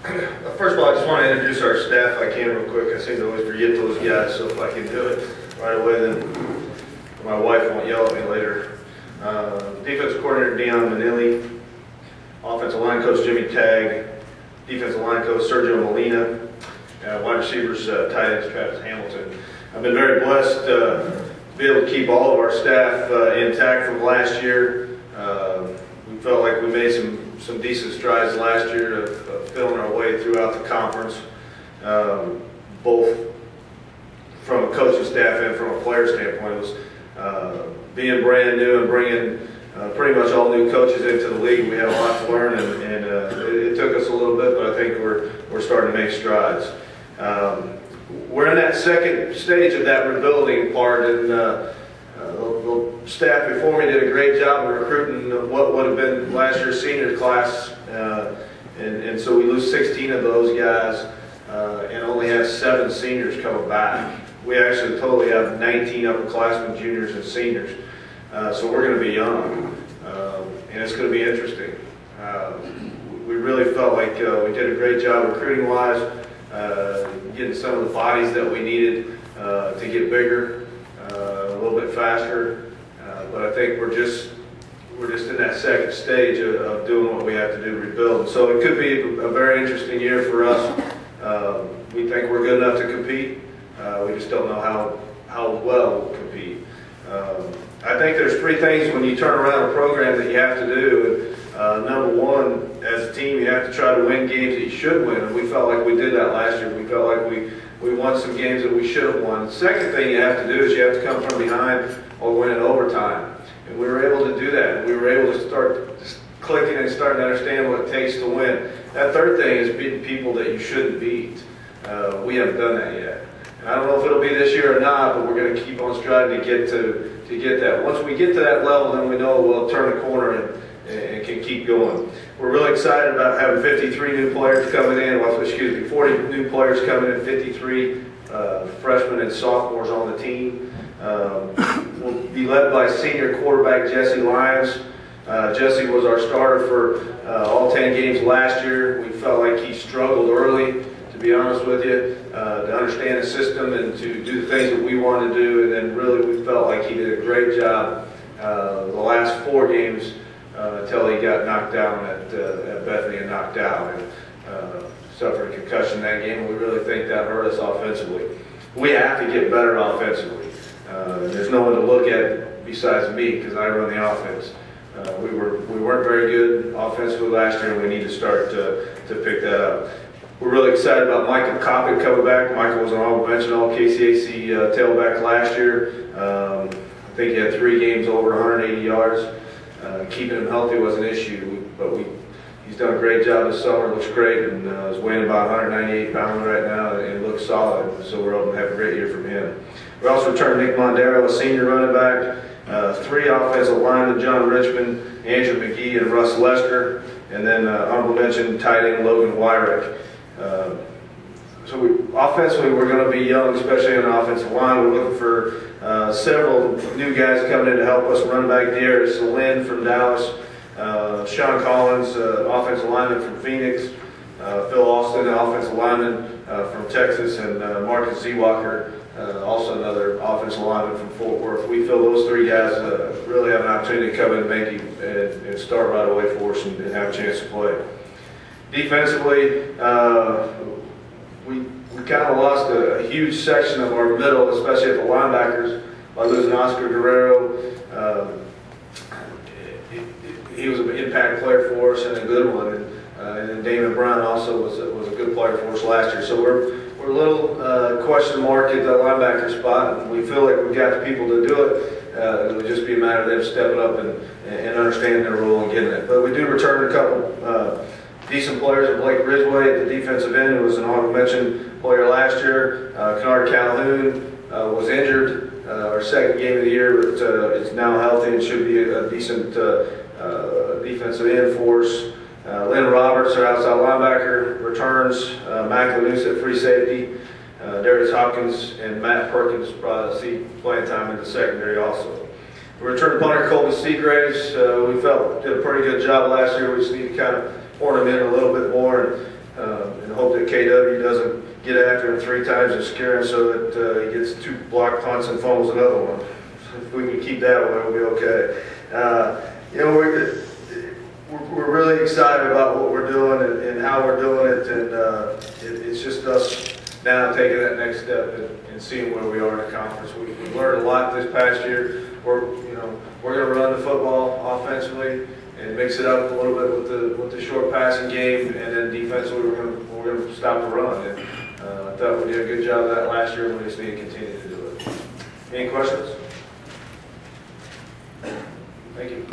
First of all, I just want to introduce our staff if I can real quick. I seem to always forget those guys, so if I can do it right away, then my wife won't yell at me later. Defensive coordinator Dion Manilli, offensive line coach Jimmy Tagg, defensive line coach Sergio Molina, wide receivers tight ends Travis Hamilton. I've been very blessed to be able to keep all of our staff intact from last year. We felt like we made some decent strides last year of filling our way throughout the conference, both from a coaching staff and from a player standpoint. It was being brand new and bringing pretty much all new coaches into the league. We had a lot to learn, and it took us a little bit, but I think we're starting to make strides. We're in that second stage of that rebuilding part, and the staff before me did a great job of recruiting what would have been last year's senior class, and so we lose 16 of those guys and only have 7 seniors coming back. We actually totally have 19 upperclassmen, juniors, and seniors, so we're going to be young, and it's going to be interesting. We really felt like we did a great job recruiting-wise, getting some of the bodies that we needed to get bigger, a little bit faster. But I think we're just in that second stage of doing what we have to do to rebuild. So it could be a very interesting year for us. We think we're good enough to compete. We just don't know how well we'll compete. I think there's 3 things when you turn around a program that you have to do. Number one, as a team, you have to try to win games that you should win, and we felt like we did that last year. We felt like we won some games that we should have won. The second thing you have to do is you have to come from behind or win in overtime, and we were able to do that. We were able to start clicking and starting to understand what it takes to win. That third thing is beating people that you shouldn't beat. We haven't done that yet. And I don't know if it'll be this year or not, but we're going to keep on striving to get that. Once we get to that level, then we know we'll turn the corner and can keep going. We're really excited about having 53 new players coming in, 40 new players coming in, 53 freshmen and sophomores on the team. We'll be led by senior quarterback Jesse Lyons. Jesse was our starter for all 10 games last year. We felt like he struggled early, to be honest with you, to understand the system and to do the things that we wanted to do, and then really we felt like he did a great job the last 4 games until he got knocked down at Bethany and knocked out and suffered a concussion that game. We really think that hurt us offensively. We have to get better offensively. There's no one to look at besides me because I run the offense. We weren't very good offensively last year, and we need to start to pick that up. We're really excited about Michael Coppin coming back. Michael was an all-mention, all-KCAC tailback last year. I think he had 3 games over 180 yards. Keeping him healthy was an issue, but he's done a great job this summer. Looks great, and is weighing about 198 pounds right now, and looks solid. So we're hoping to have a great year from him. We also returned Nick Mondero, a senior running back, 3 offensive linemen, John Richmond, Andrew McGee, and Russ Lester, and then honorable mention tight end Logan Wyrick. Offensively, we're going to be young, especially on the offensive line. We're looking for several new guys coming in to help us. Running back Darius Lynn from Dallas, Sean Collins, offensive lineman from Phoenix, Phil Austin, offensive lineman from Texas, and Marcus Zewalker, also another offensive lineman from Fort Worth. We feel those 3 guys really have an opportunity to come in and make and start right away for us and have a chance to play. Defensively, we kind of lost a huge section of our middle, especially at the linebackers, by losing Oscar Guerrero. He was an impact player for us and a good one, and then Damon Brown also was a good player for us last year. So we're a little question mark at the linebacker spot, and we feel like we've got the people to do it. It'll just be a matter of them stepping up and understanding their role and getting it. But we do return a couple decent players. Blake Ridgway at the defensive end, who was an honorable mention player last year. Kennard Calhoun was injured our second game of the year, but is now healthy and should be a decent defensive end for us. Lynn Roberts, our outside linebacker, returns. Mac Lanous at free safety. Darius Hopkins and Matt Perkins see playing time in the secondary also. We returned punter Colby Seagraves. We felt did a pretty good job last year. We just need to kind of horn him in a little bit more. and hope that KW doesn't get after him 3 times and scare him so that he gets 2 blocked punts and fumbles another one. If we can keep that one, we'll be okay. You know, we're really excited about what we're doing and how we're doing it, and it's just us now taking that next step and seeing where we are in the conference. We learned a lot this past year. We're going to run the football offensively and mix it up a little bit with the short passing game, and then defensively we're going to stop the run. And I thought we did a good job of that last year, and we just need to continue to do it. Any questions? Thank you.